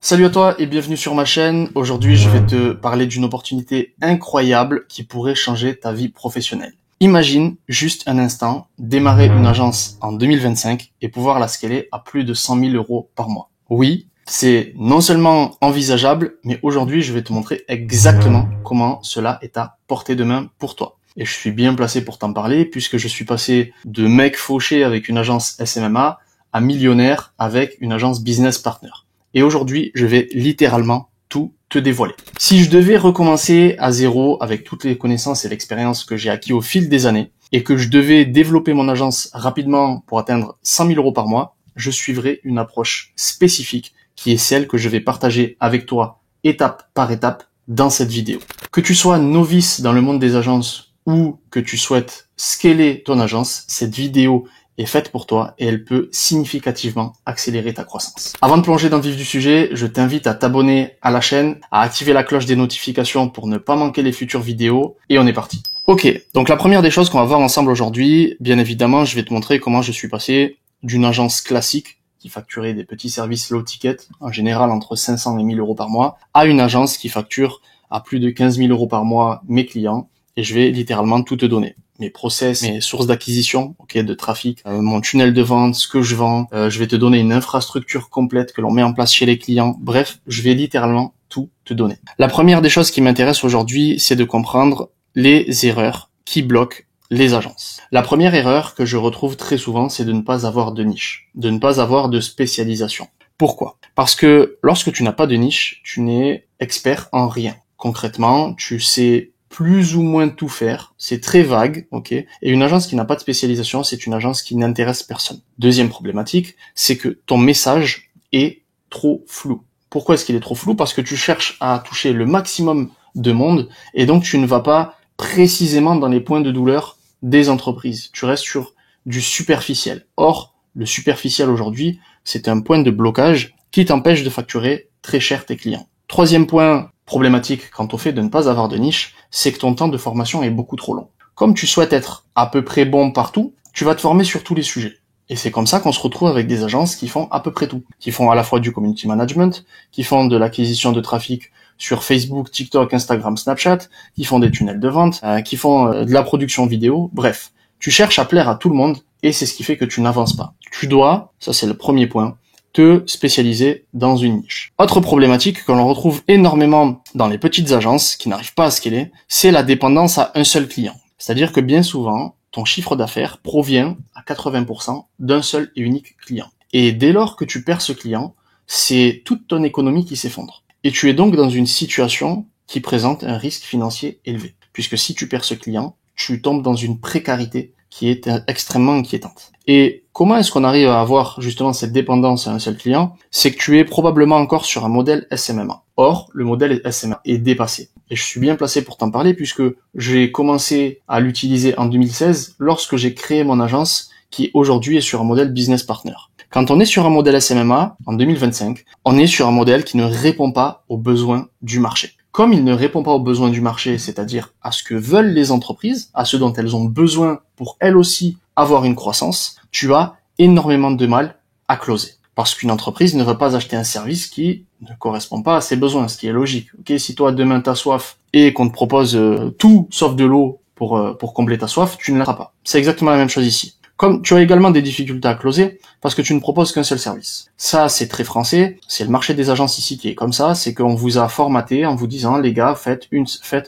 Salut à toi et bienvenue sur ma chaîne. Aujourd'hui, je vais te parler d'une opportunité incroyable qui pourrait changer ta vie professionnelle. Imagine juste un instant démarrer une agence en 2025 et pouvoir la scaler à plus de 100 000 euros par mois. Oui, c'est non seulement envisageable, mais aujourd'hui, je vais te montrer exactement comment cela est à portée de main pour toi. Et je suis bien placé pour t'en parler puisque je suis passé de mec fauché avec une agence SMMA à millionnaire avec une agence business partner. Et aujourd'hui, je vais littéralement tout te dévoiler. Si je devais recommencer à zéro avec toutes les connaissances et l'expérience que j'ai acquis au fil des années et que je devais développer mon agence rapidement pour atteindre 100 000 euros par mois, je suivrais une approche spécifique qui est celle que je vais partager avec toi étape par étape dans cette vidéo. Que tu sois novice dans le monde des agences ou que tu souhaites scaler ton agence, cette vidéo est faite pour toi et elle peut significativement accélérer ta croissance. Avant de plonger dans le vif du sujet, je t'invite à t'abonner à la chaîne, à activer la cloche des notifications pour ne pas manquer les futures vidéos et on est parti. Ok, donc la première des choses qu'on va voir ensemble aujourd'hui, bien évidemment, je vais te montrer comment je suis passé d'une agence classique qui facturait des petits services low ticket, en général entre 500 et 1000 euros par mois, à une agence qui facture à plus de 15 000 euros par mois mes clients et je vais littéralement tout te donner. Mes process, mes sources d'acquisition, de trafic, mon tunnel de vente, ce que je vends. Je vais te donner une infrastructure complète que l'on met en place chez les clients. Bref, je vais littéralement tout te donner. La première des choses qui m'intéresse aujourd'hui, c'est de comprendre les erreurs qui bloquent les agences. La première erreur que je retrouve très souvent, c'est de ne pas avoir de niche, de ne pas avoir de spécialisation. Pourquoi ? Parce que lorsque tu n'as pas de niche, tu n'es expert en rien. Concrètement, tu sais plus ou moins tout faire, c'est très vague, et une agence qui n'a pas de spécialisation, c'est une agence qui n'intéresse personne. Deuxième problématique, c'est que ton message est trop flou. Pourquoi est-ce qu'il est trop flou ? Parce que tu cherches à toucher le maximum de monde, et donc tu ne vas pas précisément dans les points de douleur des entreprises. Tu restes sur du superficiel. Or, le superficiel aujourd'hui, c'est un point de blocage qui t'empêche de facturer très cher tes clients. Troisième point problématique quant au fait de ne pas avoir de niche, c'est que ton temps de formation est beaucoup trop long. Comme tu souhaites être à peu près bon partout, tu vas te former sur tous les sujets. Et c'est comme ça qu'on se retrouve avec des agences qui font à peu près tout. Qui font à la fois du community management, qui font de l'acquisition de trafic sur Facebook, TikTok, Instagram, Snapchat, qui font des tunnels de vente, qui font de la production vidéo. Bref, tu cherches à plaire à tout le monde et c'est ce qui fait que tu n'avances pas. Tu dois, ça c'est le premier point, te spécialiser dans une niche. Autre problématique que l'on retrouve énormément dans les petites agences qui n'arrivent pas à scaler, c'est la dépendance à un seul client. C'est-à-dire que bien souvent, ton chiffre d'affaires provient à 80% d'un seul et unique client. Et dès lors que tu perds ce client, c'est toute ton économie qui s'effondre. Et tu es donc dans une situation qui présente un risque financier élevé. Puisque si tu perds ce client, tu tombes dans une précarité qui est extrêmement inquiétante. Et comment est-ce qu'on arrive à avoir justement cette dépendance à un seul client ? C'est que tu es probablement encore sur un modèle SMMA. Or, le modèle SMMA est dépassé. Et je suis bien placé pour t'en parler puisque j'ai commencé à l'utiliser en 2016 lorsque j'ai créé mon agence qui aujourd'hui est sur un modèle business partner. Quand on est sur un modèle SMMA, en 2025, on est sur un modèle qui ne répond pas aux besoins du marché. Comme il ne répond pas aux besoins du marché, c'est-à-dire à ce que veulent les entreprises, à ce dont elles ont besoin pour elles aussi avoir une croissance, tu as énormément de mal à closer. Parce qu'une entreprise ne va pas acheter un service qui ne correspond pas à ses besoins, ce qui est logique. Si toi demain t'as soif et qu'on te propose tout sauf de l'eau pour combler ta soif, tu ne l'auras pas. C'est exactement la même chose ici. Comme tu as également des difficultés à closer parce que tu ne proposes qu'un seul service. Ça, c'est très français. C'est le marché des agences ici qui est comme ça. C'est qu'on vous a formaté en vous disant, les gars, faites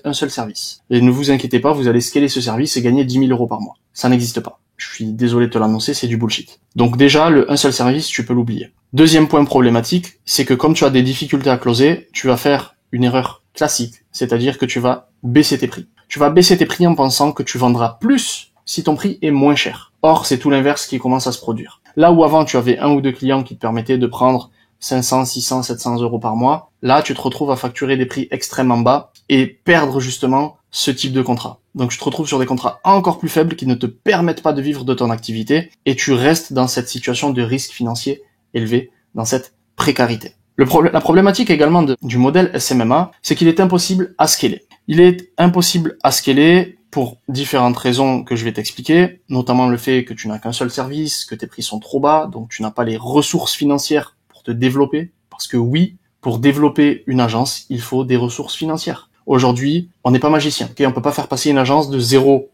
un seul service. Et ne vous inquiétez pas, vous allez scaler ce service et gagner 10 000 euros par mois. Ça n'existe pas. Je suis désolé de te l'annoncer, c'est du bullshit. Donc déjà, un seul service, tu peux l'oublier. Deuxième point problématique, c'est que comme tu as des difficultés à closer, tu vas faire une erreur classique. C'est-à-dire que tu vas baisser tes prix. Tu vas baisser tes prix en pensant que tu vendras plus si ton prix est moins cher. Or, c'est tout l'inverse qui commence à se produire. Là où avant, tu avais un ou deux clients qui te permettaient de prendre 500, 600, 700 euros par mois, là, tu te retrouves à facturer des prix extrêmement bas et perdre justement ce type de contrat. Donc, tu te retrouves sur des contrats encore plus faibles qui ne te permettent pas de vivre de ton activité et tu restes dans cette situation de risque financier élevé, dans cette précarité. La problématique également du modèle SMMA, c'est qu'il est impossible à scaler. Il est impossible à scaler pour différentes raisons que je vais t'expliquer, notamment le fait que tu n'as qu'un seul service, que tes prix sont trop bas, donc tu n'as pas les ressources financières pour te développer, parce que oui, Pour développer une agence, il faut des ressources financières. Aujourd'hui, on n'est pas magicien. Okay, on peut pas faire passer une agence de 0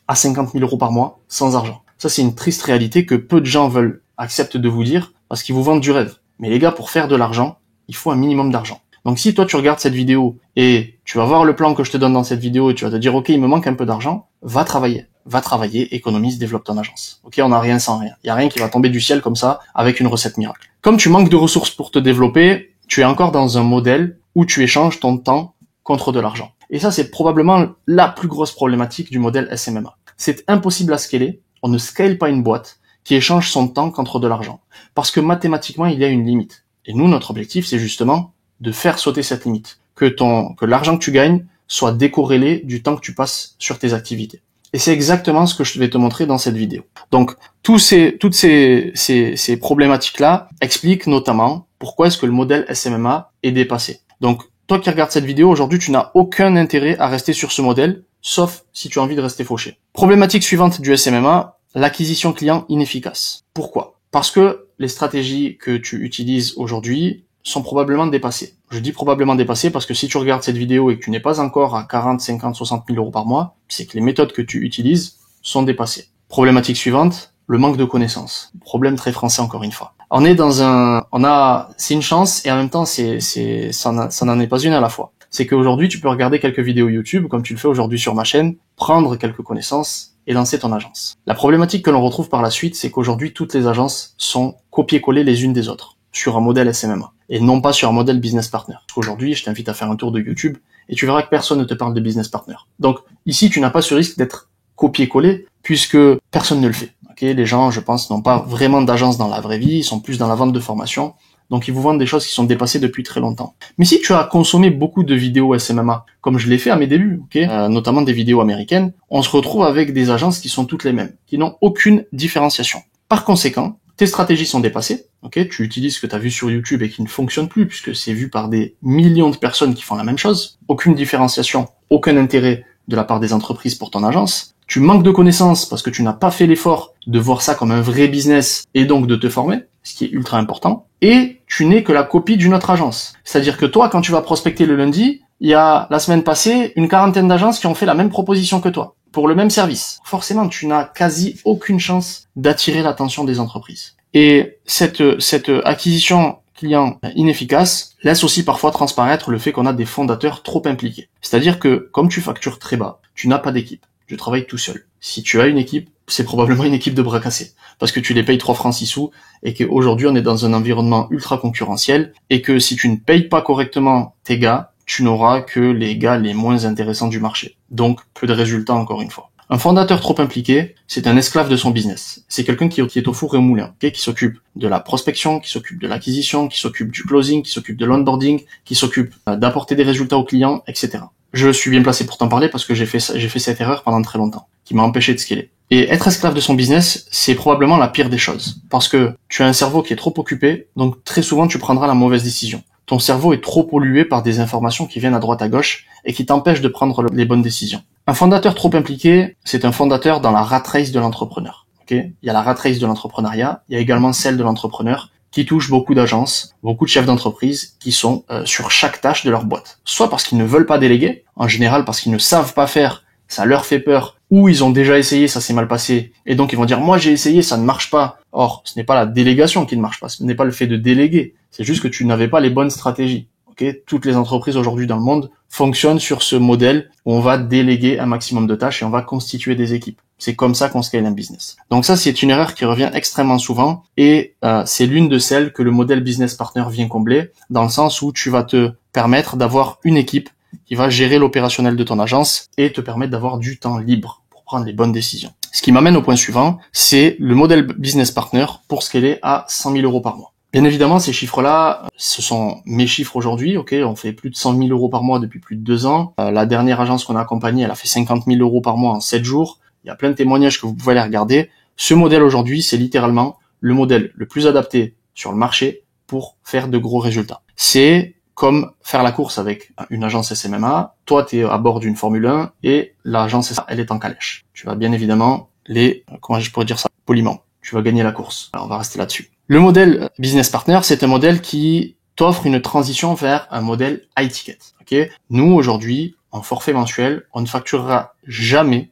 à 50 000 euros par mois sans argent. Ça, c'est une triste réalité que peu de gens acceptent de vous dire parce qu'ils vous vendent du rêve. Mais les gars, pour faire de l'argent, il faut un minimum d'argent. Donc si toi tu regardes cette vidéo et tu vas voir le plan que je te donne dans cette vidéo et tu vas te dire ok, il me manque un peu d'argent, va travailler, économise, développe ton agence. Ok, on n'a rien sans rien. Il y a rien qui va tomber du ciel comme ça avec une recette miracle. Comme tu manques de ressources pour te développer, tu es encore dans un modèle où tu échanges ton temps contre de l'argent. Et ça, c'est probablement la plus grosse problématique du modèle SMMA. C'est impossible à scaler. On ne scale pas une boîte qui échange son temps contre de l'argent. Parce que mathématiquement, il y a une limite. Et nous, notre objectif, c'est justement de faire sauter cette limite. Que l'argent que tu gagnes soit décorrélé du temps que tu passes sur tes activités. Et c'est exactement ce que je vais te montrer dans cette vidéo. Donc, toutes ces problématiques-là expliquent notamment pourquoi est-ce que le modèle SMMA est dépassé. Donc, toi qui regardes cette vidéo, aujourd'hui, tu n'as aucun intérêt à rester sur ce modèle, sauf si tu as envie de rester fauché. Problématique suivante du SMMA, l'acquisition client inefficace. Pourquoi? Parce que les stratégies que tu utilises aujourd'hui sont probablement dépassées. Je dis probablement dépassées parce que si tu regardes cette vidéo et que tu n'es pas encore à 40, 50, 60 000 euros par mois, c'est que les méthodes que tu utilises sont dépassées. Problématique suivante, le manque de connaissances. Problème très français encore une fois. C'est une chance et en même temps ça n'en est pas une à la fois. C'est qu'aujourd'hui tu peux regarder quelques vidéos YouTube comme tu le fais aujourd'hui sur ma chaîne, prendre quelques connaissances et lancer ton agence. La problématique que l'on retrouve par la suite, c'est qu'aujourd'hui toutes les agences sont copier-coller les unes des autres sur un modèle SMMA et non pas sur un modèle business partner. Parce qu'aujourd'hui, je t'invite à faire un tour de YouTube et tu verras que personne ne te parle de business partner. Donc ici, tu n'as pas ce risque d'être copier-coller puisque personne ne le fait. Okay, les gens, je pense, n'ont pas vraiment d'agence dans la vraie vie, ils sont plus dans la vente de formation. Donc ils vous vendent des choses qui sont dépassées depuis très longtemps. Mais si tu as consommé beaucoup de vidéos SMMA, comme je l'ai fait à mes débuts, notamment des vidéos américaines, on se retrouve avec des agences qui sont toutes les mêmes, qui n'ont aucune différenciation. Par conséquent, tes stratégies sont dépassées, tu utilises ce que tu as vu sur YouTube et qui ne fonctionne plus puisque c'est vu par des millions de personnes qui font la même chose. Aucune différenciation, aucun intérêt de la part des entreprises pour ton agence. Tu manques de connaissances parce que tu n'as pas fait l'effort de voir ça comme un vrai business et donc de te former, ce qui est ultra important. Et tu n'es que la copie d'une autre agence. C'est-à-dire que toi, quand tu vas prospecter le lundi, il y a la semaine passée une quarantaine d'agences qui ont fait la même proposition que toi pour le même service. Forcément, tu n'as quasi aucune chance d'attirer l'attention des entreprises. Et cette acquisition client inefficace laisse aussi parfois transparaître le fait qu'on a des fondateurs trop impliqués. C'est-à-dire que comme tu factures très bas, tu n'as pas d'équipe. Tu travailles tout seul. Si tu as une équipe, c'est probablement une équipe de bras cassés. Parce que tu les payes 3 francs 6 sous et qu'aujourd'hui on est dans un environnement ultra concurrentiel et que si tu ne payes pas correctement tes gars, tu n'auras que les gars les moins intéressants du marché. Donc, peu de résultats encore une fois. Un fondateur trop impliqué, c'est un esclave de son business. C'est quelqu'un qui est au four et au moulin, qui s'occupe de la prospection, qui s'occupe de l'acquisition, qui s'occupe du closing, qui s'occupe de l'onboarding, qui s'occupe d'apporter des résultats aux clients, etc. Je suis bien placé pour t'en parler parce que j'ai fait cette erreur pendant très longtemps, qui m'a empêché de scaler. Et être esclave de son business, c'est probablement la pire des choses. Parce que tu as un cerveau qui est trop occupé, donc très souvent tu prendras la mauvaise décision. Ton cerveau est trop pollué par des informations qui viennent à droite à gauche et qui t'empêchent de prendre les bonnes décisions. Un fondateur trop impliqué, c'est un fondateur dans la rat race de l'entrepreneur. Il y a la rat race de l'entrepreneuriat, il y a également celle de l'entrepreneur qui touche beaucoup d'agences, beaucoup de chefs d'entreprise qui sont sur chaque tâche de leur boîte. Soit parce qu'ils ne veulent pas déléguer, en général parce qu'ils ne savent pas faire, ça leur fait peur, ou ils ont déjà essayé, ça s'est mal passé, et donc ils vont dire moi j'ai essayé, ça ne marche pas. Or, ce n'est pas la délégation qui ne marche pas, ce n'est pas le fait de déléguer, c'est juste que tu n'avais pas les bonnes stratégies. Toutes les entreprises aujourd'hui dans le monde fonctionnent sur ce modèle où on va déléguer un maximum de tâches et on va constituer des équipes. C'est comme ça qu'on scale un business. Donc ça, c'est une erreur qui revient extrêmement souvent et c'est l'une de celles que le modèle business partner vient combler dans le sens où tu vas te permettre d'avoir une équipe qui va gérer l'opérationnel de ton agence et te permettre d'avoir du temps libre pour prendre les bonnes décisions. Ce qui m'amène au point suivant, c'est le modèle business partner pour scaler à 100 000 euros par mois. Bien évidemment, ces chiffres-là, ce sont mes chiffres aujourd'hui. On fait plus de 100 000 euros par mois depuis plus de 2 ans. La dernière agence qu'on a accompagnée, elle a fait 50 000 euros par mois en 7 jours. Il y a plein de témoignages que vous pouvez aller regarder. Ce modèle aujourd'hui, c'est littéralement le modèle le plus adapté sur le marché pour faire de gros résultats. C'est comme faire la course avec une agence SMMA. Toi, tu es à bord d'une Formule 1 et l'agence SMMA, elle est en calèche. Tu vas bien évidemment comment je pourrais dire ça, poliment. Tu vas gagner la course. Alors, on va rester là-dessus. Le modèle business partner, c'est un modèle qui t'offre une transition vers un modèle high ticket. Ok. Nous, aujourd'hui, en forfait mensuel, on ne facturera jamais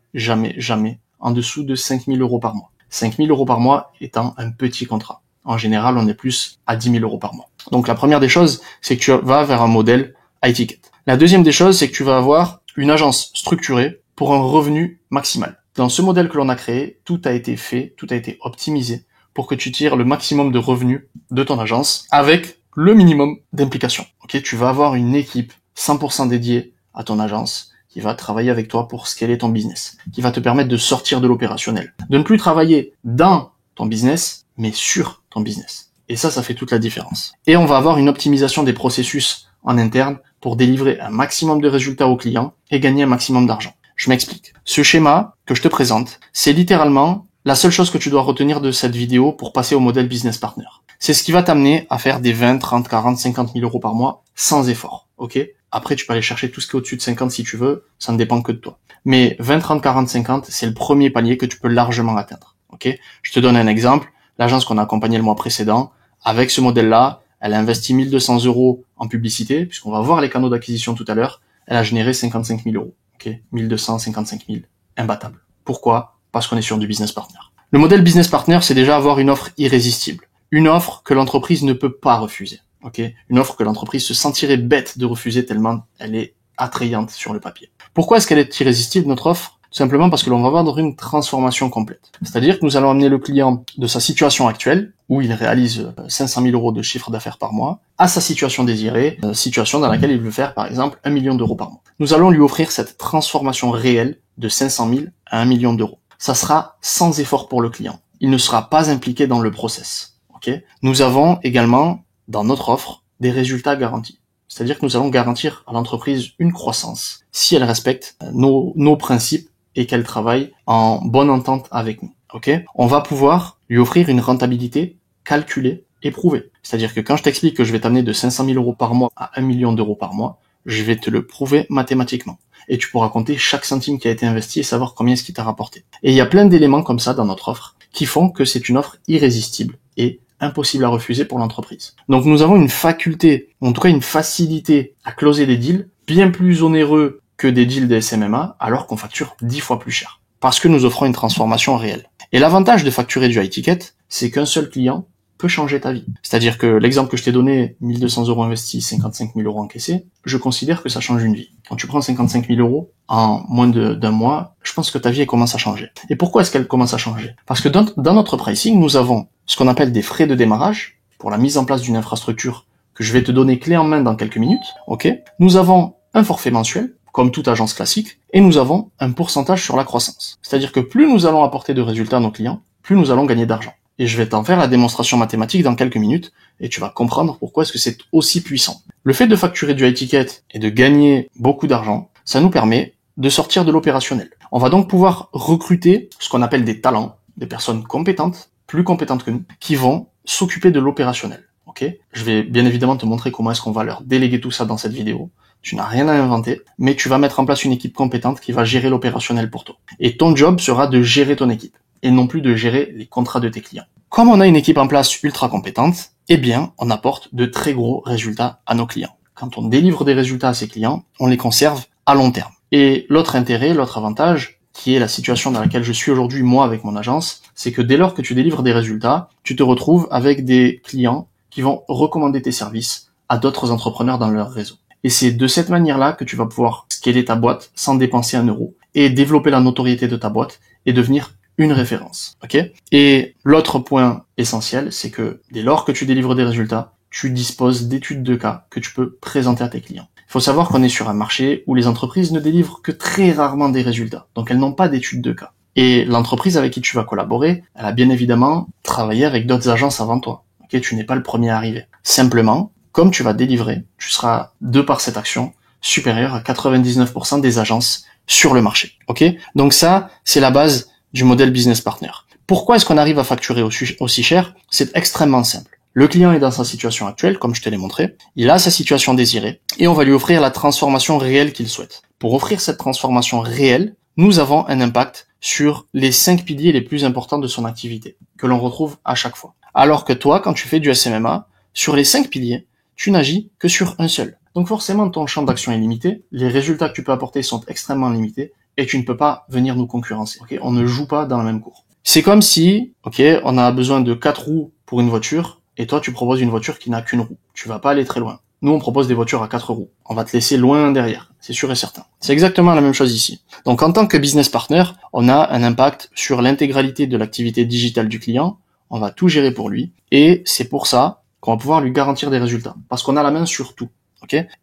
en dessous de 5 000 euros par mois. 5 000 euros par mois étant un petit contrat. En général, on est plus à 10 000 euros par mois. Donc la première des choses, c'est que tu vas vers un modèle high ticket. La deuxième des choses, c'est que tu vas avoir une agence structurée pour un revenu maximal. Dans ce modèle que l'on a créé, tout a été fait, tout a été optimisé pour que tu tires le maximum de revenus de ton agence avec le minimum d'implication. Ok, tu vas avoir une équipe 100% dédiée à ton agence qui va travailler avec toi pour scaler ton business, qui va te permettre de sortir de l'opérationnel, de ne plus travailler dans ton business, mais sur ton business. Et ça fait toute la différence. Et on va avoir une optimisation des processus en interne pour délivrer un maximum de résultats aux clients et gagner un maximum d'argent. Je m'explique. Ce schéma que je te présente, c'est littéralement la seule chose que tu dois retenir de cette vidéo pour passer au modèle business partner. C'est ce qui va t'amener à faire des 20, 30, 40, 50 000 euros par mois sans effort. Ok? Après, tu peux aller chercher tout ce qui est au-dessus de 50 si tu veux. Ça ne dépend que de toi. Mais 20, 30, 40, 50, c'est le premier palier que tu peux largement atteindre. Ok? Je te donne un exemple. L'agence qu'on a accompagnée le mois précédent, avec ce modèle-là, elle a investi 1 200 euros en publicité, puisqu'on va voir les canaux d'acquisition tout à l'heure. Elle a généré 55 000 euros. Ok, 1200, 55 000, imbattable. Pourquoi? Parce qu'on est sur du business partner. Le modèle business partner, c'est déjà avoir une offre irrésistible. Une offre que l'entreprise ne peut pas refuser. Ok, une offre que l'entreprise se sentirait bête de refuser tellement elle est attrayante sur le papier. Pourquoi est-ce qu'elle est irrésistible, notre offre? Tout simplement parce que l'on va avoir une transformation complète. C'est-à-dire que nous allons amener le client de sa situation actuelle, où il réalise 500 000 euros de chiffre d'affaires par mois, à sa situation désirée, situation dans laquelle il veut faire par exemple 1 million d'euros par mois. Nous allons lui offrir cette transformation réelle de 500 000 à 1 million d'euros. Ça sera sans effort pour le client. Il ne sera pas impliqué dans le process. Okay. Nous avons également, dans notre offre, des résultats garantis. C'est-à-dire que nous allons garantir à l'entreprise une croissance si elle respecte nos principes et qu'elle travaille en bonne entente avec nous. Ok? On va pouvoir lui offrir une rentabilité calculée et prouvée. C'est-à-dire que quand je t'explique que je vais t'amener de 500 000 euros par mois à 1 million d'euros par mois, je vais te le prouver mathématiquement. Et tu pourras compter chaque centime qui a été investi et savoir combien est-ce qui t'a rapporté. Et il y a plein d'éléments comme ça dans notre offre qui font que c'est une offre irrésistible et impossible à refuser pour l'entreprise. Donc nous avons une faculté, en tout cas une facilité à closer des deals bien plus onéreux que des deals des SMMA, alors qu'on facture 10 fois plus cher. Parce que nous offrons une transformation réelle. Et l'avantage de facturer du high ticket, c'est qu'un seul client peut changer ta vie. C'est-à-dire que l'exemple que je t'ai donné, 1 200 euros investis, 55 000 euros encaissés, je considère que ça change une vie. Quand tu prends 55 000 euros en moins d'un mois, je pense que ta vie elle commence à changer. Et pourquoi est-ce qu'elle commence à changer? Parce que dans notre pricing, nous avons ce qu'on appelle des frais de démarrage pour la mise en place d'une infrastructure que je vais te donner clé en main dans quelques minutes. Ok? Nous avons un forfait mensuel, comme toute agence classique, et nous avons un pourcentage sur la croissance. C'est-à-dire que plus nous allons apporter de résultats à nos clients, plus nous allons gagner d'argent. Et je vais t'en faire la démonstration mathématique dans quelques minutes, et tu vas comprendre pourquoi est-ce que c'est aussi puissant. Le fait de facturer du high ticket et de gagner beaucoup d'argent, ça nous permet de sortir de l'opérationnel. On va donc pouvoir recruter ce qu'on appelle des talents, des personnes compétentes, plus compétentes que nous, qui vont s'occuper de l'opérationnel. Ok? Je vais bien évidemment te montrer comment est-ce qu'on va leur déléguer tout ça dans cette vidéo. Tu n'as rien à inventer, mais tu vas mettre en place une équipe compétente qui va gérer l'opérationnel pour toi. Et ton job sera de gérer ton équipe, et non plus de gérer les contrats de tes clients. Comme on a une équipe en place ultra compétente, eh bien, on apporte de très gros résultats à nos clients. Quand on délivre des résultats à ses clients, on les conserve à long terme. Et l'autre intérêt, l'autre avantage, qui est la situation dans laquelle je suis aujourd'hui, moi, avec mon agence, c'est que dès lors que tu délivres des résultats, tu te retrouves avec des clients qui vont recommander tes services à d'autres entrepreneurs dans leur réseau. Et c'est de cette manière-là que tu vas pouvoir scaler ta boîte sans dépenser 1 euro et développer la notoriété de ta boîte et devenir une référence. Ok? Et l'autre point essentiel, c'est que dès lors que tu délivres des résultats, tu disposes d'études de cas que tu peux présenter à tes clients. Il faut savoir qu'on est sur un marché où les entreprises ne délivrent que très rarement des résultats. Donc elles n'ont pas d'études de cas. Et l'entreprise avec qui tu vas collaborer, elle a bien évidemment travaillé avec d'autres agences avant toi. Ok? Tu n'es pas le premier arrivé. Simplement, comme tu vas délivrer, tu seras, de par cette action, supérieur à 99% des agences sur le marché. Ok? Donc ça, c'est la base du modèle business partner. Pourquoi est-ce qu'on arrive à facturer aussi cher? C'est extrêmement simple. Le client est dans sa situation actuelle, comme je te l'ai montré. Il a sa situation désirée et on va lui offrir la transformation réelle qu'il souhaite. Pour offrir cette transformation réelle, nous avons un impact sur les 5 piliers les plus importants de son activité, que l'on retrouve à chaque fois. Alors que toi, quand tu fais du SMMA, sur les 5 piliers, tu n'agis que sur un seul. Donc forcément, ton champ d'action est limité, les résultats que tu peux apporter sont extrêmement limités, et tu ne peux pas venir nous concurrencer. Okay, on ne joue pas dans la même cour. C'est comme si, on a besoin de 4 roues pour une voiture, et toi tu proposes une voiture qui n'a qu'une roue. Tu vas pas aller très loin. Nous, on propose des voitures à 4 roues. On va te laisser loin derrière, c'est sûr et certain. C'est exactement la même chose ici. Donc en tant que business partner, on a un impact sur l'intégralité de l'activité digitale du client, on va tout gérer pour lui, et c'est pour ça qu'on va pouvoir lui garantir des résultats, parce qu'on a la main sur tout.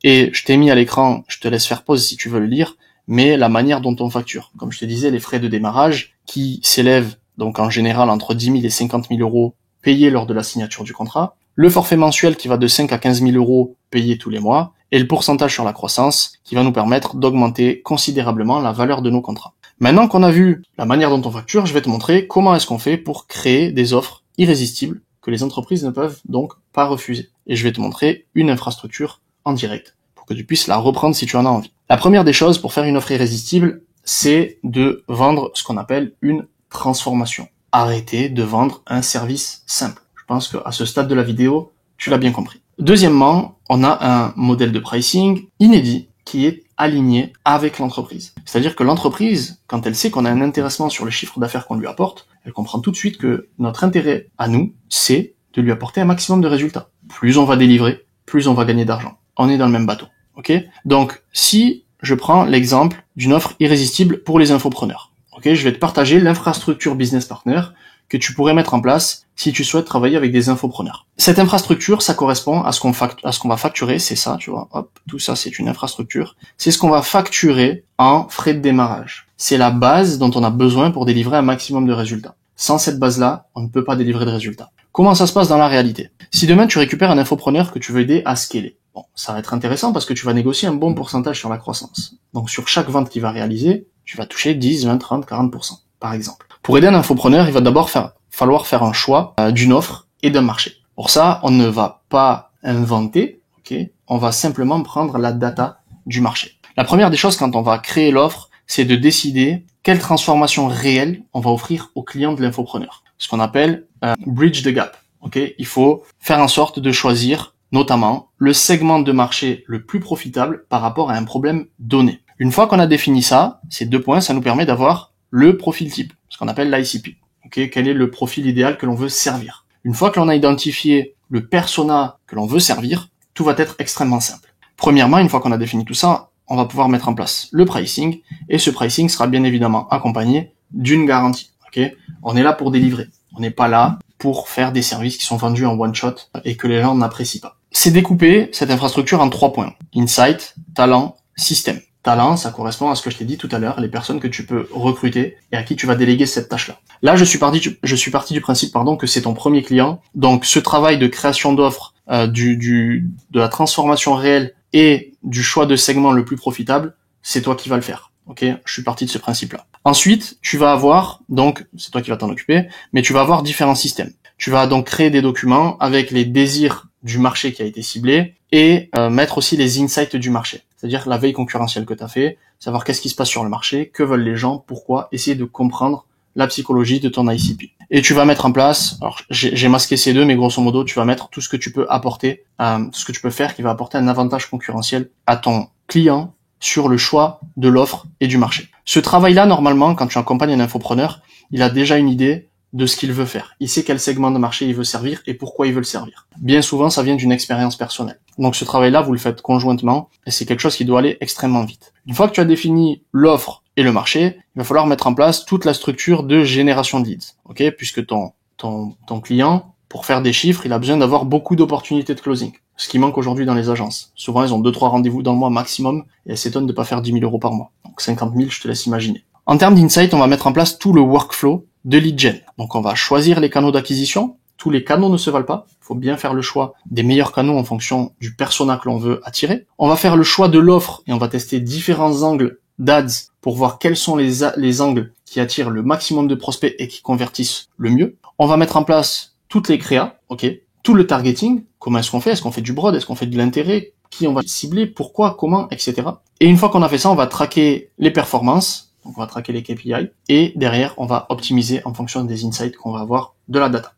Et je t'ai mis à l'écran, je te laisse faire pause si tu veux le lire, mais la manière dont on facture. Comme je te disais, les frais de démarrage qui s'élèvent donc en général entre 10 000 et 50 000 euros payés lors de la signature du contrat, le forfait mensuel qui va de 5 à 15 000 euros payé tous les mois, et le pourcentage sur la croissance qui va nous permettre d'augmenter considérablement la valeur de nos contrats. Maintenant qu'on a vu la manière dont on facture, je vais te montrer comment est-ce qu'on fait pour créer des offres irrésistibles que les entreprises ne peuvent donc pas refuser. Et je vais te montrer une infrastructure en direct pour que tu puisses la reprendre si tu en as envie. La première des choses pour faire une offre irrésistible, c'est de vendre ce qu'on appelle une transformation. Arrêtez de vendre un service simple. Je pense qu'à ce stade de la vidéo, tu l'as bien compris. Deuxièmement, on a un modèle de pricing inédit qui est aligné avec l'entreprise. C'est-à-dire que l'entreprise, quand elle sait qu'on a un intéressement sur le chiffre d'affaires qu'on lui apporte, elle comprend tout de suite que notre intérêt à nous, c'est de lui apporter un maximum de résultats. Plus on va délivrer, plus on va gagner d'argent. On est dans le même bateau. Donc, si je prends l'exemple d'une offre irrésistible pour les infopreneurs, je vais te partager l'infrastructure business partner que tu pourrais mettre en place si tu souhaites travailler avec des infopreneurs. Cette infrastructure, ça correspond à ce qu'on va facturer, c'est ça, tu vois, hop, tout ça c'est une infrastructure, c'est ce qu'on va facturer en frais de démarrage. C'est la base dont on a besoin pour délivrer un maximum de résultats. Sans cette base-là, on ne peut pas délivrer de résultats. Comment ça se passe dans la réalité? Si demain tu récupères un infopreneur que tu veux aider à scaler, bon, ça va être intéressant parce que tu vas négocier un bon pourcentage sur la croissance. Donc sur chaque vente qu'il va réaliser, tu vas toucher 10, 20, 30, 40%, par exemple. Pour aider un infopreneur, il va d'abord falloir faire un choix d'une offre et d'un marché. Pour ça, on ne va pas inventer, on va simplement prendre la data du marché. La première des choses quand on va créer l'offre, c'est de décider quelle transformation réelle on va offrir au client de l'infopreneur. Ce qu'on appelle bridge the gap. Il faut faire en sorte de choisir notamment le segment de marché le plus profitable par rapport à un problème donné. Une fois qu'on a défini ça, ces 2 points, ça nous permet d'avoir le profil type, ce qu'on appelle l'ICP. Quel est le profil idéal que l'on veut servir? Une fois que l'on a identifié le persona que l'on veut servir, tout va être extrêmement simple. Premièrement, une fois qu'on a défini tout ça, on va pouvoir mettre en place le pricing, et ce pricing sera bien évidemment accompagné d'une garantie. On est là pour délivrer. On n'est pas là pour faire des services qui sont vendus en one shot et que les gens n'apprécient pas. C'est découpé, cette infrastructure, en 3 points. Insight, talent, système. Talent, ça correspond à ce que je t'ai dit tout à l'heure, les personnes que tu peux recruter et à qui tu vas déléguer cette tâche-là. Là, je suis parti du principe, que c'est ton premier client. Donc, ce travail de création d'offres, de la transformation réelle et du choix de segment le plus profitable, c'est toi qui vas le faire. Je suis parti de ce principe-là. Ensuite, tu vas avoir, donc, c'est toi qui vas t'en occuper, mais tu vas avoir différents systèmes. Tu vas donc créer des documents avec les désirs du marché qui a été ciblé et mettre aussi les insights du marché. C'est-à-dire la veille concurrentielle que tu as fait, savoir qu'est-ce qui se passe sur le marché, que veulent les gens, pourquoi, essayer de comprendre la psychologie de ton ICP. Et tu vas mettre en place, alors j'ai masqué ces 2, mais grosso modo, tu vas mettre tout ce que tu peux apporter, tout ce que tu peux faire qui va apporter un avantage concurrentiel à ton client sur le choix de l'offre et du marché. Ce travail-là, normalement, quand tu accompagnes un infopreneur, il a déjà une idée de ce qu'il veut faire. Il sait quel segment de marché il veut servir et pourquoi il veut le servir. Bien souvent, ça vient d'une expérience personnelle. Donc ce travail-là, vous le faites conjointement et c'est quelque chose qui doit aller extrêmement vite. Une fois que tu as défini l'offre et le marché, il va falloir mettre en place toute la structure de génération de leads. Puisque ton client, pour faire des chiffres, il a besoin d'avoir beaucoup d'opportunités de closing. Ce qui manque aujourd'hui dans les agences. Souvent, ils ont 2-3 rendez-vous dans le mois maximum et elles s'étonnent de pas faire 10 000 euros par mois. Donc 50 000, je te laisse imaginer. En termes d'insight, on va mettre en place tout le workflow de lead gen. Donc on va choisir les canaux d'acquisition. Tous les canaux ne se valent pas. Il faut bien faire le choix des meilleurs canaux en fonction du persona que l'on veut attirer. On va faire le choix de l'offre et on va tester différents angles d'ads pour voir quels sont les angles qui attirent le maximum de prospects et qui convertissent le mieux. On va mettre en place toutes les créas, tout le targeting. Comment est-ce qu'on fait? Est-ce qu'on fait du broad? Est-ce qu'on fait de l'intérêt? Qui on va cibler? Pourquoi? Comment? Etc. Et une fois qu'on a fait ça, on va traquer les performances. Donc on va traquer les KPI et derrière on va optimiser en fonction des insights qu'on va avoir de la data.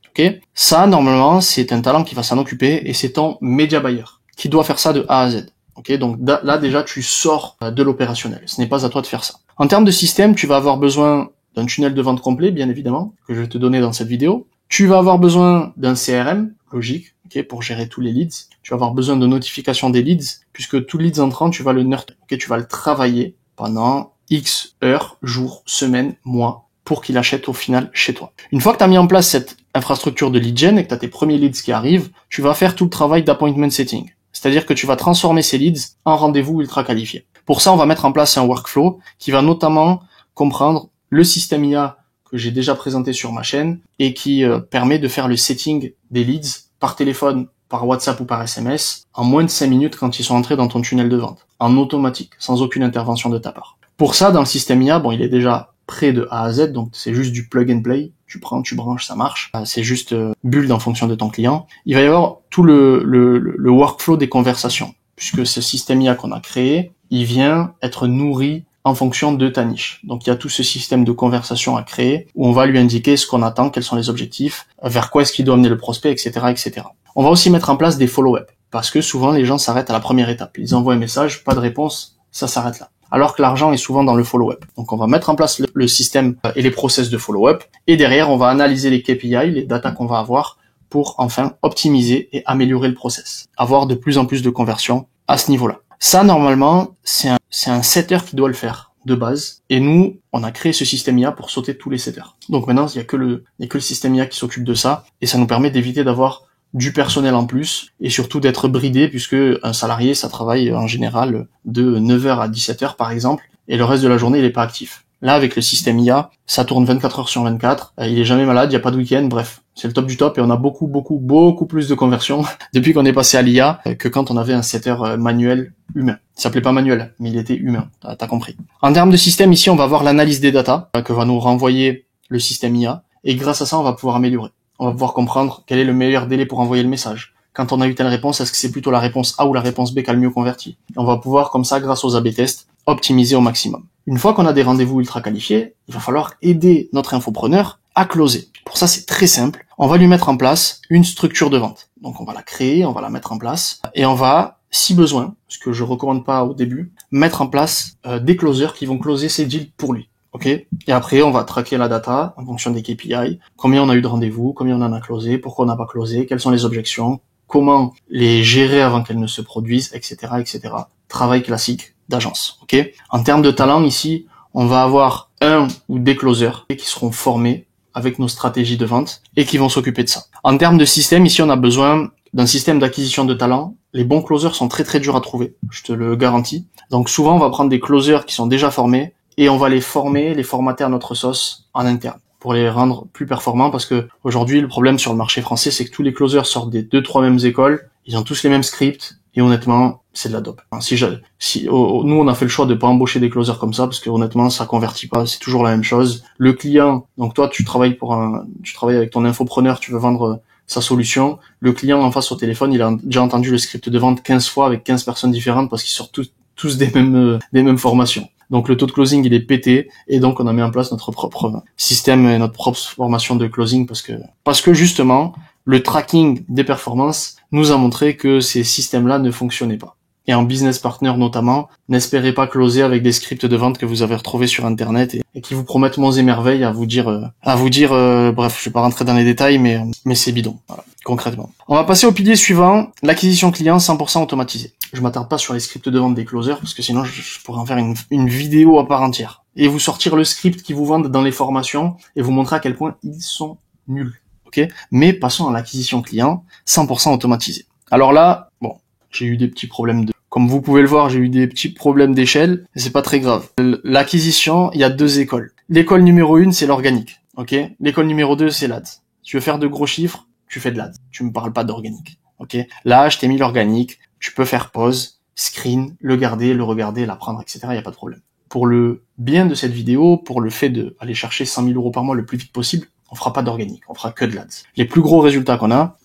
Ça normalement c'est un talent qui va s'en occuper et c'est ton media buyer. qui doit faire ça de A à Z. Ok, donc là déjà tu sors de l'opérationnel. Ce n'est pas à toi de faire ça. En termes de système, tu vas avoir besoin d'un tunnel de vente complet, bien évidemment, que je vais te donner dans cette vidéo. Tu vas avoir besoin d'un CRM, logique, ok, pour gérer tous les leads. Tu vas avoir besoin de notification des leads, puisque tout leads entrant, tu vas le nurturer, ok, tu vas le travailler pendant X heures, jours, semaines, mois, pour qu'il achète au final chez toi. Une fois que tu as mis en place cette infrastructure de lead gen et que tu as tes premiers leads qui arrivent, tu vas faire tout le travail d'appointment setting. C'est-à-dire que tu vas transformer ces leads en rendez-vous ultra qualifiés. Pour ça, on va mettre en place un workflow qui va notamment comprendre le système IA que j'ai déjà présenté sur ma chaîne et qui permet de faire le setting des leads par téléphone, par WhatsApp ou par SMS en moins de 5 minutes quand ils sont entrés dans ton tunnel de vente, en automatique, sans aucune intervention de ta part. Pour ça, dans le système IA, bon, il est déjà prêt de A à Z, donc c'est juste du plug and play. Tu prends, tu branches, ça marche. C'est juste build en fonction de ton client. Il va y avoir tout le workflow des conversations, puisque ce système IA qu'on a créé, il vient être nourri en fonction de ta niche. Donc il y a tout ce système de conversation à créer où on va lui indiquer ce qu'on attend, quels sont les objectifs, vers quoi est-ce qu'il doit amener le prospect, etc., etc. On va aussi mettre en place des follow-up, parce que souvent les gens s'arrêtent à la première étape. Ils envoient un message, pas de réponse, ça s'arrête là. Alors que l'argent est souvent dans le follow-up. Donc on va mettre en place le système et les process de follow-up, et derrière on va analyser les KPI, les data qu'on va avoir, pour enfin optimiser et améliorer le process. Avoir de plus en plus de conversions à ce niveau-là. Ça, normalement, c'est un setter qui doit le faire, de base. Et nous, on a créé ce système IA pour sauter tous les setters. Donc maintenant, il y a que le système IA qui s'occupe de ça, et ça nous permet d'éviter d'avoir du personnel en plus, et surtout d'être bridé, puisque un salarié, ça travaille en général de 9h à 17h par exemple, et le reste de la journée, il est pas actif. Là, avec le système IA, ça tourne 24 heures sur 24, il est jamais malade, il n'y a pas de week-end, bref, c'est le top du top, et on a beaucoup plus de conversions depuis qu'on est passé à l'IA que quand on avait un setter manuel humain. Il s'appelait pas manuel, mais il était humain, t'as compris. En termes de système, ici, on va voir l'analyse des datas que va nous renvoyer le système IA, et grâce à ça, on va pouvoir améliorer. On va pouvoir comprendre quel est le meilleur délai pour envoyer le message. Quand on a eu telle réponse, est-ce que c'est plutôt la réponse A ou la réponse B qui a le mieux converti? Et on va pouvoir, comme ça, grâce aux A/B tests, optimiser au maximum. Une fois qu'on a des rendez-vous ultra qualifiés, il va falloir aider notre infopreneur à closer. Pour ça, c'est très simple. On va lui mettre en place une structure de vente. Donc, on va la créer, on va la mettre en place, et on va, si besoin, ce que je recommande pas au début, mettre en place des closers qui vont closer ces deals pour lui. Ok. Et après, on va traquer la data en fonction des KPI. Combien on a eu de rendez-vous, combien on en a closé, pourquoi on n'a pas closé, quelles sont les objections, comment les gérer avant qu'elles ne se produisent, etc., etc. Travail classique d'agence. Ok. En termes de talent, ici, on va avoir un ou des closers qui seront formés avec nos stratégies de vente et qui vont s'occuper de ça. En termes de système, ici, on a besoin d'un système d'acquisition de talent. Les bons closers sont très durs à trouver, je te le garantis. Donc souvent, on va prendre des closers qui sont déjà formés et on va les former, les formater à notre sauce en interne pour les rendre plus performants, parce que aujourd'hui, le problème sur le marché français, c'est que tous les closers sortent des 2-3 mêmes écoles, ils ont tous les mêmes scripts, et honnêtement, c'est de la dope. Nous, on a fait le choix de pas embaucher des closers comme ça, parce que honnêtement, ça convertit pas, c'est toujours la même chose. Le client, donc toi, tu travailles avec ton infopreneur, tu veux vendre sa solution. Le client en face au téléphone, il a déjà entendu le script de vente 15 fois avec 15 personnes différentes, parce qu'ils sortent tous des mêmes formations. Donc le taux de closing, il est pété, et donc on a mis en place notre propre système et notre propre formation de closing, parce que justement, le tracking des performances nous a montré que ces systèmes-là ne fonctionnaient pas. Et en business partner notamment, n'espérez pas closer avec des scripts de vente que vous avez retrouvés sur internet et qui vous promettent monts et merveilles à vous dire, bref, je vais pas rentrer dans les détails, mais c'est bidon, voilà, concrètement. On va passer au pilier suivant, l'acquisition client 100% automatisée. Je m'attarde pas sur les scripts de vente des closers, parce que sinon je pourrais en faire une vidéo à part entière. Et vous sortir le script qu'ils vous vendent dans les formations, et vous montrer à quel point ils sont nuls. Ok? Mais passons à l'acquisition client 100% automatisée. Alors là, bon, j'ai eu des petits problèmes comme vous pouvez le voir, j'ai eu des petits problèmes d'échelle, et c'est pas très grave. L'acquisition, il y a 2 écoles. L'école numéro 1, c'est l'organique. Ok? L'école numéro 2, c'est l'ADS. Si tu veux faire de gros chiffres, tu fais de l'ADS. Tu me parles pas d'organique. Ok? Là, je t'ai mis l'organique. Tu peux faire pause, screen, le garder, le regarder, l'apprendre, etc. Il n'y a pas de problème. Pour le bien de cette vidéo, pour le fait d'aller chercher 100 000 € par mois le plus vite possible, on fera pas d'organique, on fera que de l'ADS. Les plus gros résultats qu'on a,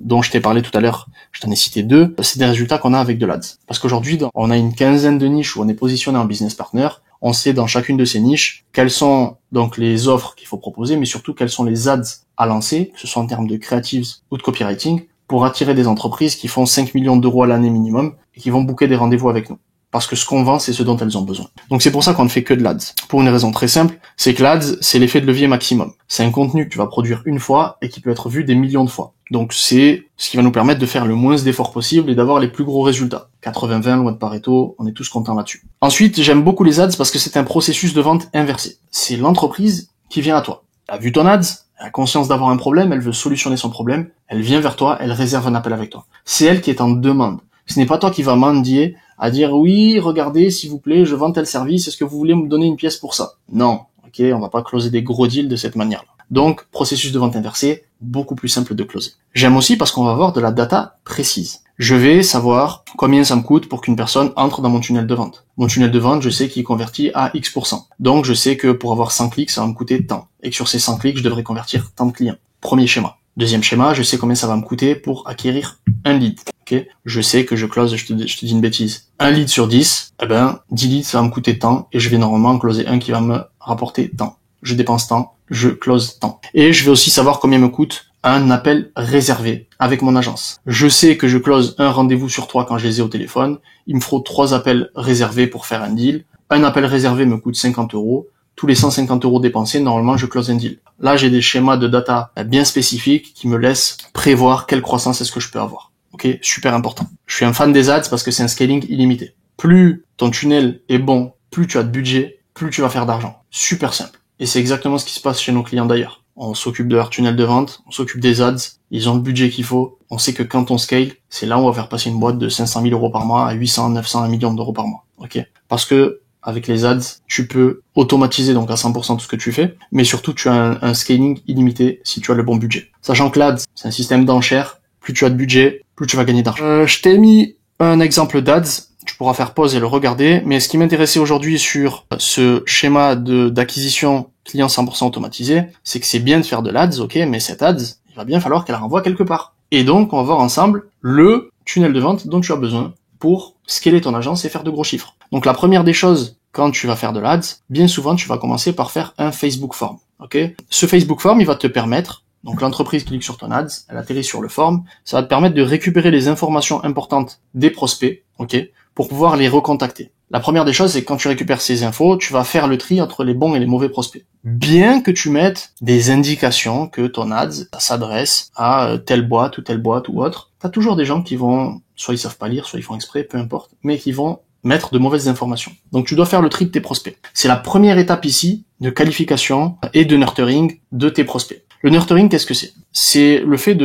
dont je t'ai parlé tout à l'heure, je t'en ai cité 2, c'est des résultats qu'on a avec de l'ADS. Parce qu'aujourd'hui, on a une quinzaine de niches où on est positionné en business partner. On sait dans chacune de ces niches quelles sont donc les offres qu'il faut proposer, mais surtout quels sont les ads à lancer, que ce soit en termes de creatives ou de copywriting, pour attirer des entreprises qui font 5 millions d'euros à l'année minimum et qui vont booker des rendez-vous avec nous. Parce que ce qu'on vend, c'est ce dont elles ont besoin. Donc c'est pour ça qu'on ne fait que de l'ADS. Pour une raison très simple, c'est que l'ADS, c'est l'effet de levier maximum. C'est un contenu que tu vas produire une fois et qui peut être vu des millions de fois. Donc c'est ce qui va nous permettre de faire le moins d'efforts possible et d'avoir les plus gros résultats. 80-20, loi de Pareto, on est tous contents là-dessus. Ensuite, j'aime beaucoup les ads parce que c'est un processus de vente inversé. C'est l'entreprise qui vient à toi. Elle a vu ton ads, elle a conscience d'avoir un problème, elle veut solutionner son problème, elle vient vers toi, elle réserve un appel avec toi. C'est elle qui est en demande. Ce n'est pas toi qui vas mendier à dire oui, regardez, s'il vous plaît, je vends tel service, est-ce que vous voulez me donner une pièce pour ça? Non, ok, on va pas closer des gros deals de cette manière-là. Donc, processus de vente inversé, beaucoup plus simple de closer. J'aime aussi parce qu'on va avoir de la data précise. Je vais savoir combien ça me coûte pour qu'une personne entre dans mon tunnel de vente. Mon tunnel de vente, je sais qu'il convertit à X%. Donc, je sais que pour avoir 100 clics, ça va me coûter tant. Et que sur ces 100 clics, je devrais convertir tant de clients. Premier schéma. Deuxième schéma, je sais combien ça va me coûter pour acquérir un lead. Okay, je sais que je close, je te dis une bêtise, un lead sur 10, 10 leads ça va me coûter tant, et je vais normalement closer un qui va me rapporter tant. Je dépense tant, je close tant. Et je vais aussi savoir combien me coûte un appel réservé avec mon agence. Je sais que je close un rendez-vous sur 3 quand je les ai au téléphone, il me faut 3 appels réservés pour faire un deal, un appel réservé me coûte 50 €, tous les 150 € dépensés, normalement je close un deal. Là j'ai des schémas de data bien spécifiques qui me laissent prévoir quelle croissance est-ce que je peux avoir. Ok, super important. Je suis un fan des ads parce que c'est un scaling illimité. Plus ton tunnel est bon, plus tu as de budget, plus tu vas faire d'argent. Super simple. Et c'est exactement ce qui se passe chez nos clients d'ailleurs. On s'occupe de leur tunnel de vente, on s'occupe des ads, ils ont le budget qu'il faut. On sait que quand on scale, c'est là où on va faire passer une boîte de 500 000 € par mois à 800, 900, 1 million d'euros par mois. Ok. Parce que avec les ads, tu peux automatiser donc à 100% tout ce que tu fais, mais surtout tu as un scaling illimité si tu as le bon budget. Sachant que l'ADS, c'est un système d'enchères. Plus tu as de budget, plus tu vas gagner d'argent. Je t'ai mis un exemple d'ADS, tu pourras faire pause et le regarder, mais ce qui m'intéressait aujourd'hui sur ce schéma d'acquisition client 100% automatisé, c'est que c'est bien de faire de l'ADS, ok, mais cette ADS, il va bien falloir qu'elle renvoie quelque part. Et donc, on va voir ensemble le tunnel de vente dont tu as besoin pour scaler ton agence et faire de gros chiffres. Donc la première des choses, quand tu vas faire de l'ADS, bien souvent tu vas commencer par faire un Facebook Form, ok. Ce Facebook Form, il va te permettre, donc l'entreprise clique sur ton ads, elle atterrit sur le form, ça va te permettre de récupérer les informations importantes des prospects, ok, pour pouvoir les recontacter. La première des choses, c'est que quand tu récupères ces infos, tu vas faire le tri entre les bons et les mauvais prospects. Bien que tu mettes des indications que ton ads s'adresse à telle boîte ou autre, t'as toujours des gens qui vont, soit ils savent pas lire, soit ils font exprès, peu importe, mais qui vont mettre de mauvaises informations. Donc tu dois faire le tri de tes prospects. C'est la première étape ici de qualification et de nurturing de tes prospects. Le nurturing, qu'est-ce que c'est? C'est le fait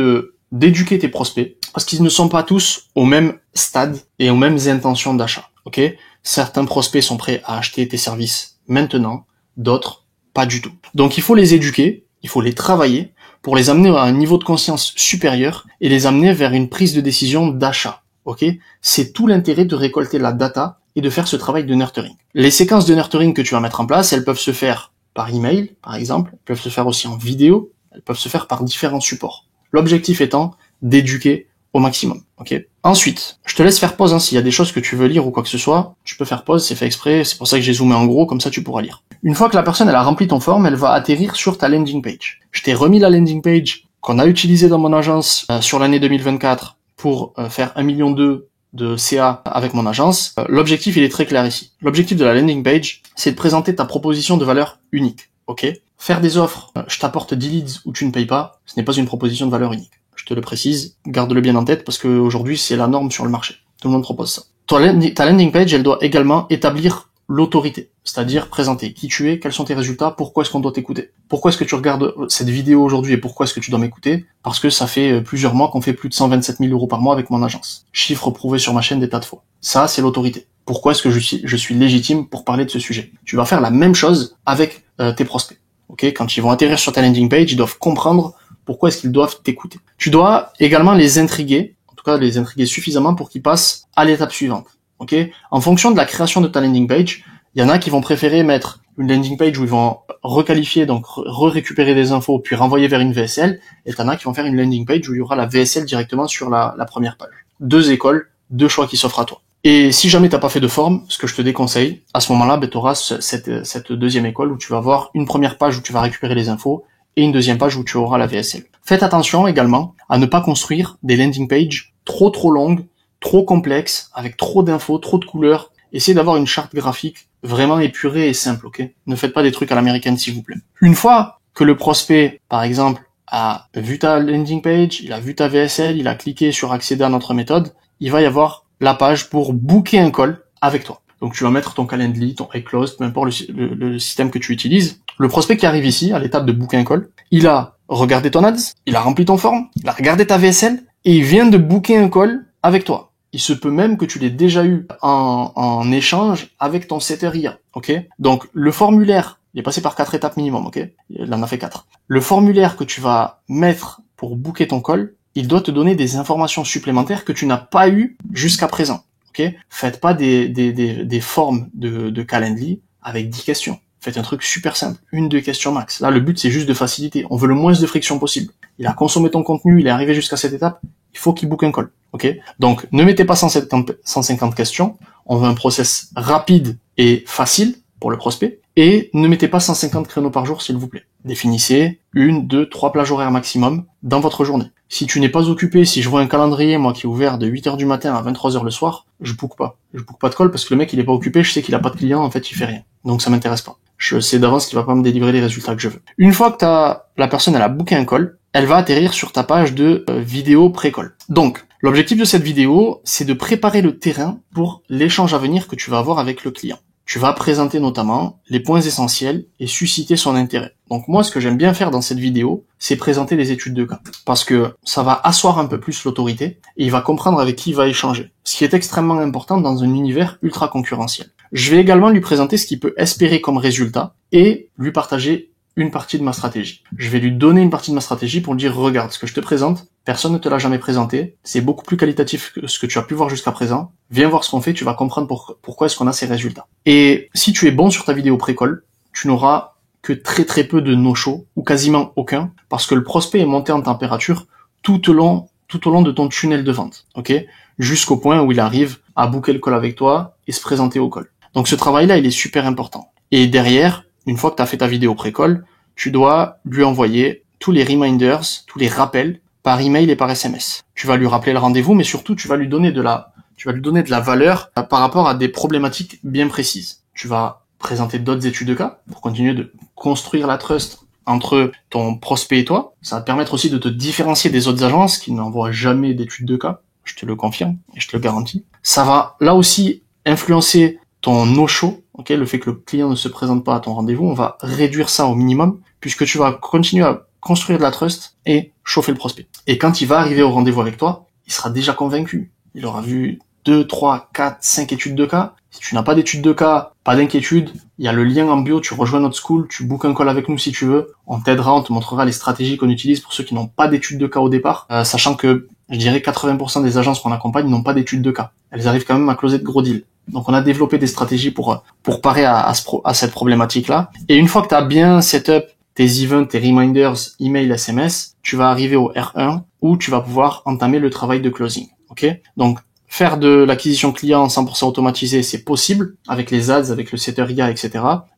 d'éduquer tes prospects, parce qu'ils ne sont pas tous au même stade et aux mêmes intentions d'achat. Ok? Certains prospects sont prêts à acheter tes services maintenant, d'autres pas du tout. Donc il faut les éduquer, il faut les travailler pour les amener à un niveau de conscience supérieur et les amener vers une prise de décision d'achat. Ok? C'est tout l'intérêt de récolter la data et de faire ce travail de nurturing. Les séquences de nurturing que tu vas mettre en place, elles peuvent se faire par email, par exemple, elles peuvent se faire aussi en vidéo, elles peuvent se faire par différents supports. L'objectif étant d'éduquer au maximum. Ok. Ensuite, je te laisse faire pause, hein, s'il y a des choses que tu veux lire ou quoi que ce soit, tu peux faire pause, c'est fait exprès, c'est pour ça que j'ai zoomé en gros, comme ça tu pourras lire. Une fois que la personne elle a rempli ton form, elle va atterrir sur ta landing page. Je t'ai remis la landing page qu'on a utilisée dans mon agence sur l'année 2024 pour faire 1,2 million de CA avec mon agence. L'objectif il est très clair ici. L'objectif de la landing page, c'est de présenter ta proposition de valeur unique. Ok. Faire des offres, je t'apporte 10 leads ou tu ne payes pas, ce n'est pas une proposition de valeur unique. Je te le précise, garde-le bien en tête parce qu'aujourd'hui c'est la norme sur le marché. Tout le monde propose ça. Ta landing page, elle doit également établir l'autorité, c'est-à-dire présenter qui tu es, quels sont tes résultats, pourquoi est-ce qu'on doit t'écouter. Pourquoi est-ce que tu regardes cette vidéo aujourd'hui et pourquoi est-ce que tu dois m'écouter? Parce que ça fait plusieurs mois qu'on fait plus de 127 000 € par mois avec mon agence. Chiffre prouvé sur ma chaîne des tas de fois. Ça, c'est l'autorité. Pourquoi est-ce que je suis légitime pour parler de ce sujet? Tu vas faire la même chose avec tes prospects. Ok, quand ils vont atterrir sur ta landing page, ils doivent comprendre pourquoi est-ce qu'ils doivent t'écouter. Tu dois également les intriguer, en tout cas les intriguer suffisamment pour qu'ils passent à l'étape suivante. Ok, en fonction de la création de ta landing page, il y en a qui vont préférer mettre une landing page où ils vont requalifier, donc récupérer des infos, puis renvoyer vers une VSL, et t'en as qui vont faire une landing page où il y aura la VSL directement sur la première page. 2 écoles, 2 choix qui s'offrent à toi. Et si jamais t'as pas fait de forme, ce que je te déconseille, à ce moment-là, tu auras cette deuxième école où tu vas avoir une première page où tu vas récupérer les infos et une deuxième page où tu auras la VSL. Faites attention également à ne pas construire des landing pages trop longues, trop complexes, avec trop d'infos, trop de couleurs. Essayez d'avoir une charte graphique vraiment épurée et simple, ok? Ne faites pas des trucs à l'américaine, s'il vous plaît. Une fois que le prospect, par exemple, a vu ta landing page, il a vu ta VSL, il a cliqué sur accéder à notre méthode, il va y avoir la page pour booker un call avec toi. Donc tu vas mettre ton Calendly, ton iClose, peu importe le système que tu utilises. Le prospect qui arrive ici, à l'étape de booker un call, il a regardé ton ads, il a rempli ton form, il a regardé ta VSL, et il vient de booker un call avec toi. Il se peut même que tu l'aies déjà eu en échange avec ton setter IA, ok? Donc le formulaire, il est passé par 4 étapes minimum, ok? Il en a fait 4. Le formulaire que tu vas mettre pour booker ton call, il doit te donner des informations supplémentaires que tu n'as pas eues jusqu'à présent. Okay, faites pas des formes de Calendly avec 10 questions. Faites un truc super simple, 1-2 questions max. Là, le but, c'est juste de faciliter. On veut le moins de friction possible. Il a consommé ton contenu, il est arrivé jusqu'à cette étape, il faut qu'il book un call. Ok, donc, ne mettez pas 150 questions. On veut un process rapide et facile pour le prospect. Et ne mettez pas 150 créneaux par jour, s'il vous plaît. Définissez 1, 2, 3 plages horaires maximum dans votre journée. Si tu n'es pas occupé, si je vois un calendrier, moi, qui est ouvert de 8h du matin à 23h le soir, je book pas. Je book pas de call parce que le mec, il est pas occupé, je sais qu'il a pas de client, en fait, il fait rien. Donc, ça m'intéresse pas. Je sais d'avance qu'il va pas me délivrer les résultats que je veux. Une fois que la personne, elle a booké un call, elle va atterrir sur ta page de vidéo pré-call. Donc, l'objectif de cette vidéo, c'est de préparer le terrain pour l'échange à venir que tu vas avoir avec le client. Tu vas présenter notamment les points essentiels et susciter son intérêt. Donc moi, ce que j'aime bien faire dans cette vidéo, c'est présenter les études de cas. Parce que ça va asseoir un peu plus l'autorité et il va comprendre avec qui il va échanger. Ce qui est extrêmement important dans un univers ultra concurrentiel. Je vais également lui présenter ce qu'il peut espérer comme résultat et lui partager une partie de ma stratégie. Je vais lui donner une partie de ma stratégie pour lui dire, regarde, ce que je te présente, personne ne te l'a jamais présenté, c'est beaucoup plus qualitatif que ce que tu as pu voir jusqu'à présent, viens voir ce qu'on fait, tu vas comprendre pourquoi est-ce qu'on a ces résultats. Et si tu es bon sur ta vidéo pré-call, tu n'auras que très peu de no-show, ou quasiment aucun, parce que le prospect est monté en température tout au long de ton tunnel de vente, ok? Jusqu'au point où il arrive à booker le call avec toi et se présenter au call. Donc ce travail-là, il est super important. Et derrière, une fois que tu as fait ta vidéo pré-call, tu dois lui envoyer tous les reminders, tous les rappels par email et par SMS. Tu vas lui rappeler le rendez-vous, mais surtout tu vas lui donner de la valeur par rapport à des problématiques bien précises. Tu vas présenter d'autres études de cas pour continuer de construire la trust entre ton prospect et toi. Ça va te permettre aussi de te différencier des autres agences qui n'envoient jamais d'études de cas. Je te le confirme et je te le garantis. Ça va là aussi influencer ton no-show, ok, le fait que le client ne se présente pas à ton rendez-vous, on va réduire ça au minimum, puisque tu vas continuer à construire de la trust et chauffer le prospect. Et quand il va arriver au rendez-vous avec toi, il sera déjà convaincu. Il aura vu 2, 3, 4, 5 études de cas. Si tu n'as pas d'études de cas, pas d'inquiétude, il y a le lien en bio, tu rejoins notre school, tu bookes un call avec nous si tu veux, on t'aidera, on te montrera les stratégies qu'on utilise pour ceux qui n'ont pas d'études de cas au départ, sachant que, je dirais 80% des agences qu'on accompagne n'ont pas d'études de cas. Elles arrivent quand même à closer de gros deals. Donc on a développé des stratégies pour parer à cette problématique-là. Et une fois que tu as bien setup tes events, tes reminders, email, SMS, tu vas arriver au R1 où tu vas pouvoir entamer le travail de closing. Ok ? Donc faire de l'acquisition client 100% automatisé, c'est possible avec les ads, avec le setter IA, etc.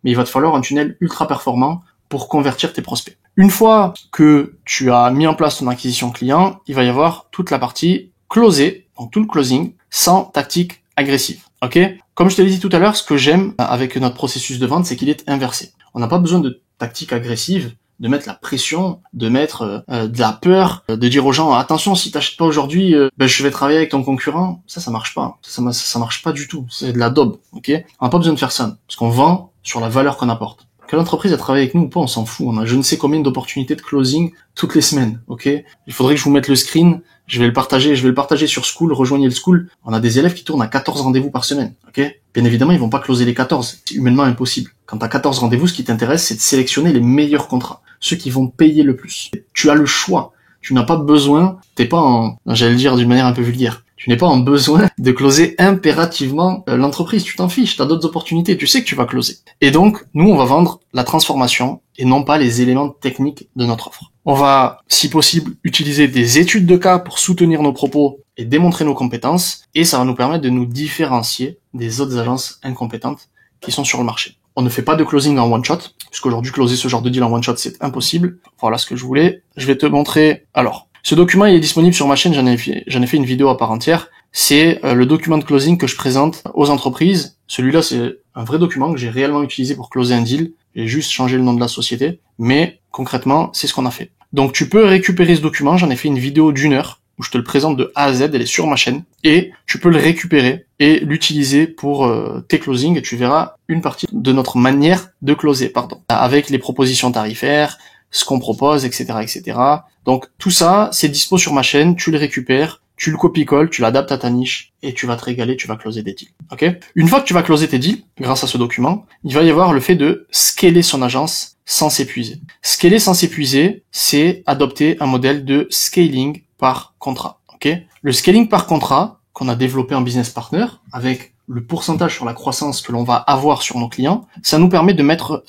Mais il va te falloir un tunnel ultra performant pour convertir tes prospects. Une fois que tu as mis en place ton acquisition client, il va y avoir toute la partie closer, donc tout le closing, sans tactique agressive. Ok ? Comme je te l'ai dit tout à l'heure, ce que j'aime avec notre processus de vente, c'est qu'il est inversé. On n'a pas besoin de tactique agressive, de mettre la pression, de mettre de la peur, de dire aux gens attention, si t'achètes pas aujourd'hui, je vais travailler avec ton concurrent. Ça marche pas. Ça marche pas du tout. C'est de la daube. Ok ? On n'a pas besoin de faire ça, parce qu'on vend sur la valeur qu'on apporte. Que l'entreprise a travaillé avec nous ou pas, on s'en fout. On a je ne sais combien d'opportunités de closing toutes les semaines, ok ? Il faudrait que je vous mette le screen, je vais le partager sur School, rejoignez le School. On a des élèves qui tournent à 14 rendez-vous par semaine, ok ? Bien évidemment, ils vont pas closer les 14. C'est humainement impossible. Quand t'as 14 rendez-vous, ce qui t'intéresse, c'est de sélectionner les meilleurs contrats. Ceux qui vont payer le plus. Tu as le choix. Tu n'as pas besoin, j'allais le dire d'une manière un peu vulgaire, tu n'es pas en besoin de closer impérativement l'entreprise. Tu t'en fiches, tu as d'autres opportunités, tu sais que tu vas closer. Et donc, nous, on va vendre la transformation et non pas les éléments techniques de notre offre. On va, si possible, utiliser des études de cas pour soutenir nos propos et démontrer nos compétences. Et ça va nous permettre de nous différencier des autres agences incompétentes qui sont sur le marché. On ne fait pas de closing en one shot, puisqu'aujourd'hui closer ce genre de deal en one shot c'est impossible. Voilà ce que je voulais. Je vais te montrer. Alors, ce document il est disponible sur ma chaîne, j'en ai fait une vidéo à part entière. C'est le document de closing que je présente aux entreprises. Celui-là c'est un vrai document que j'ai réellement utilisé pour closer un deal. J'ai juste changé le nom de la société, mais concrètement c'est ce qu'on a fait. Donc tu peux récupérer ce document, j'en ai fait une vidéo d'1 heure où je te le présente de A à Z, elle est sur ma chaîne, et tu peux le récupérer et l'utiliser pour tes closings, et tu verras une partie de notre manière de closer, avec les propositions tarifaires, ce qu'on propose, etc., etc. Donc tout ça, c'est dispo sur ma chaîne, tu le récupères, tu le copies-colles, tu l'adaptes à ta niche, et tu vas te régaler, tu vas closer des deals. Ok ? Une fois que tu vas closer tes deals, grâce à ce document, il va y avoir le fait de scaler son agence sans s'épuiser. Scaler sans s'épuiser, c'est adopter un modèle de scaling par contrat. Ok ? Le scaling par contrat qu'on a développé en business partner avec le pourcentage sur la croissance que l'on va avoir sur nos clients, ça nous permet de mettre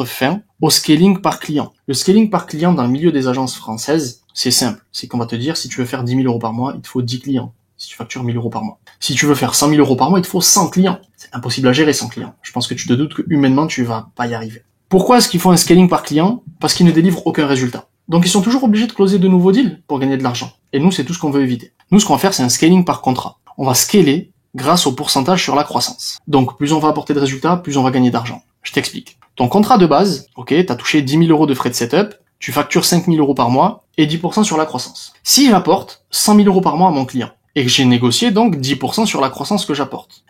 fin au scaling par client. Le scaling par client dans le milieu des agences françaises, c'est simple. C'est qu'on va te dire, si tu veux faire 10 000 euros par mois, il te faut 10 clients. Si tu factures 1 000 euros par mois. Si tu veux faire 100 000 euros par mois, il te faut 100 clients. C'est impossible à gérer 100 clients. Je pense que tu te doutes que humainement, tu vas pas y arriver. Pourquoi est-ce qu'ils font un scaling par client ? Parce qu'ils ne délivrent aucun résultat. Donc ils sont toujours obligés de closer de nouveaux deals pour gagner de l'argent. Et nous, c'est tout ce qu'on veut éviter. Nous, ce qu'on va faire, c'est un scaling par contrat. On va scaler grâce au pourcentage sur la croissance. Donc plus on va apporter de résultats, plus on va gagner d'argent. Je t'explique. Ton contrat de base, ok, t'as touché 10 000 euros de frais de setup, tu factures 5 000 euros par mois et 10% sur la croissance. Si j'apporte 100 000 euros par mois à mon client et que j'ai négocié donc 10% sur la croissance que j'apporte,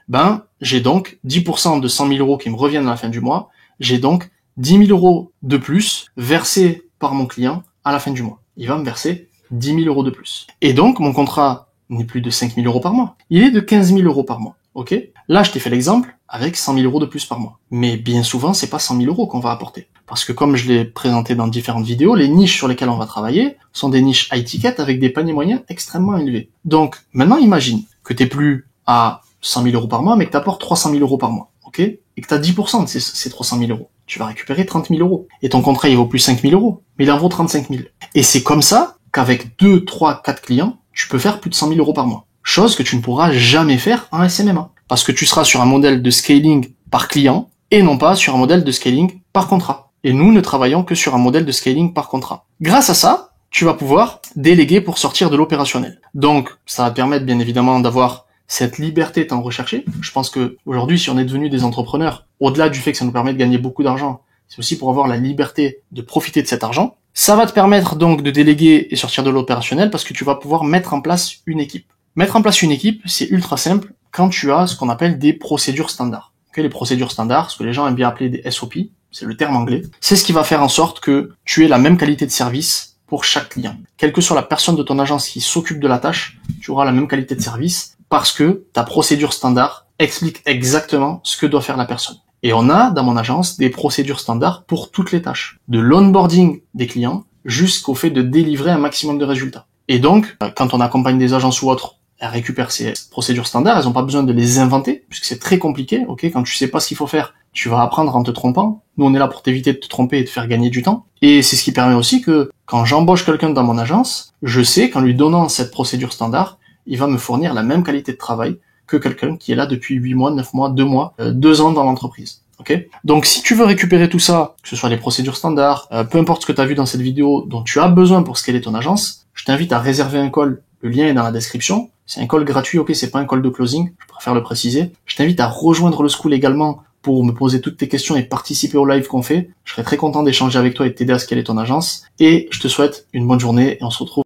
j'ai donc 10% de 100 000 euros qui me reviennent à la fin du mois, j'ai donc 10 000 euros de plus versés par mon client à la fin du mois. Il va me verser 10 000 euros de plus. Et donc, mon contrat n'est plus de 5 000 euros par mois. Il est de 15 000 euros par mois. Ok ? Là, je t'ai fait l'exemple avec 100 000 euros de plus par mois. Mais bien souvent, c'est pas 100 000 euros qu'on va apporter. Parce que comme je l'ai présenté dans différentes vidéos, les niches sur lesquelles on va travailler sont des niches high ticket avec des paniers moyens extrêmement élevés. Donc, maintenant, imagine que t'es plus à 100 000 euros par mois, mais que t'apportes 300 000 euros par mois. Ok ? Et que t'as 10% de ces 300 000 euros. Tu vas récupérer 30 000 euros. Et ton contrat, il vaut plus 5 000 euros, mais il en vaut 35 000. Et c'est comme ça qu'avec 2, 3, 4 clients, tu peux faire plus de 100 000 euros par mois. Chose que tu ne pourras jamais faire en SMMA. Parce que tu seras sur un modèle de scaling par client et non pas sur un modèle de scaling par contrat. Et nous ne travaillons que sur un modèle de scaling par contrat. Grâce à ça, tu vas pouvoir déléguer pour sortir de l'opérationnel. Donc, ça va te permettre bien évidemment d'avoir cette liberté tant recherchée. Je pense que aujourd'hui, si on est devenu des entrepreneurs, au-delà du fait que ça nous permet de gagner beaucoup d'argent, c'est aussi pour avoir la liberté de profiter de cet argent. Ça va te permettre donc de déléguer et sortir de l'opérationnel parce que tu vas pouvoir mettre en place une équipe. Mettre en place une équipe, c'est ultra simple quand tu as ce qu'on appelle des procédures standards. Les procédures standards, ce que les gens aiment bien appeler des SOP, c'est le terme anglais, c'est ce qui va faire en sorte que tu aies la même qualité de service pour chaque client. Quelle que soit la personne de ton agence qui s'occupe de la tâche, tu auras la même qualité de service parce que ta procédure standard explique exactement ce que doit faire la personne. Et on a, dans mon agence, des procédures standards pour toutes les tâches. De l'onboarding des clients jusqu'au fait de délivrer un maximum de résultats. Et donc, quand on accompagne des agences ou autres, elles récupèrent ces procédures standards, elles n'ont pas besoin de les inventer, puisque c'est très compliqué, ok? Quand tu sais pas ce qu'il faut faire, tu vas apprendre en te trompant. Nous, on est là pour t'éviter de te tromper et de faire gagner du temps. Et c'est ce qui permet aussi que, quand j'embauche quelqu'un dans mon agence, je sais qu'en lui donnant cette procédure standard, il va me fournir la même qualité de travail que quelqu'un qui est là depuis 8 mois, 9 mois, 2 mois, 2 ans dans l'entreprise. Ok ? Donc si tu veux récupérer tout ça, que ce soit les procédures standards, peu importe ce que tu as vu dans cette vidéo dont tu as besoin pour scaler ton agence, je t'invite à réserver un call. Le lien est dans la description. C'est un call gratuit, ok, c'est pas un call de closing, je préfère le préciser. Je t'invite à rejoindre le school également pour me poser toutes tes questions et participer au live qu'on fait. Je serai très content d'échanger avec toi et de t'aider à scaler ton agence. Et je te souhaite une bonne journée et on se retrouve